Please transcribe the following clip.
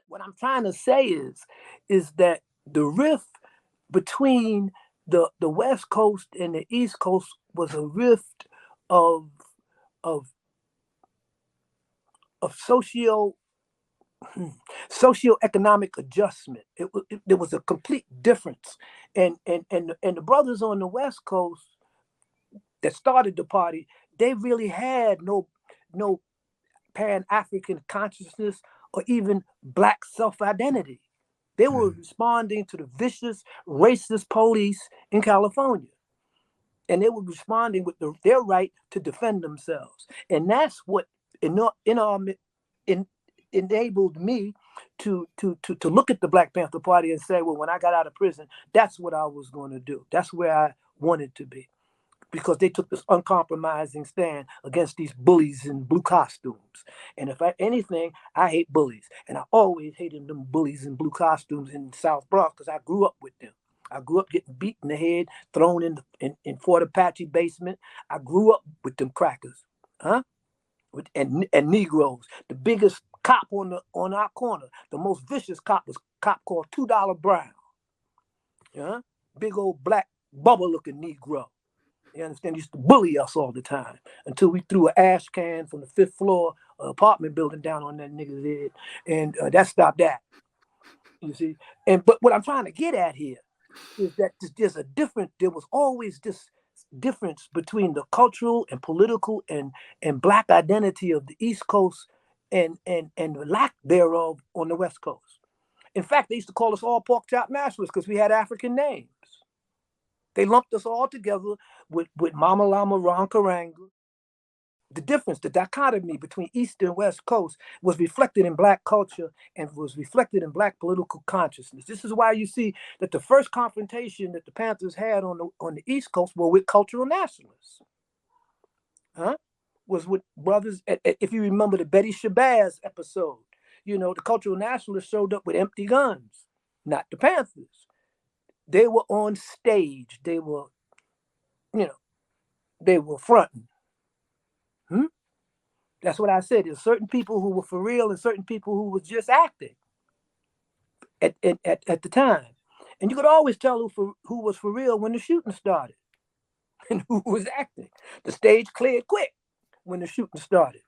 what I'm trying to say is that the rift between the West Coast and the East Coast was a rift of of of socioeconomic adjustment. There was a complete difference, and the brothers on the West Coast that started the party, they really had no pan-African consciousness or even black self-identity. They were responding to the vicious, racist police in California. And they were responding with their right to defend themselves. And that's what in, enabled me to look at the Black Panther Party and say, well, when I got out of prison, that's what I was going to do. That's where I wanted to be. Because they took this uncompromising stand against these bullies in blue costumes. And if anything, I hate bullies. And I always hated them bullies in blue costumes in South Bronx because I grew up with them. I grew up getting beat in the head, thrown in Fort Apache basement. I grew up with them crackers, huh? And Negroes. The biggest cop on our corner, the most vicious cop was a cop called $2 Brown. Yeah, big old black bubble-looking Negro. You understand? He used to bully us all the time until we threw an ash can from the 5th floor apartment building down on that nigga's head, and that stopped that. You see, but what I'm trying to get at here is that there was always this difference between the cultural and political and black identity of the East Coast and the lack thereof on the West Coast. In fact, they used to call us all pork chop nationalists because we had African names. They lumped us all together with Mama Lama Ron Karanga. The difference, the dichotomy between East and West Coast was reflected in black culture and was reflected in black political consciousness. This is why you see that the first confrontation that the Panthers had on the East Coast were with cultural nationalists. Huh? Was with brothers, if you remember the Betty Shabazz episode, the cultural nationalists showed up with empty guns, not the Panthers. They were on stage. They were, they were fronting. That's what I said. There's certain people who were for real and certain people who were just acting at the time. And you could always tell who was for real when the shooting started and who was acting. The stage cleared quick when the shooting started.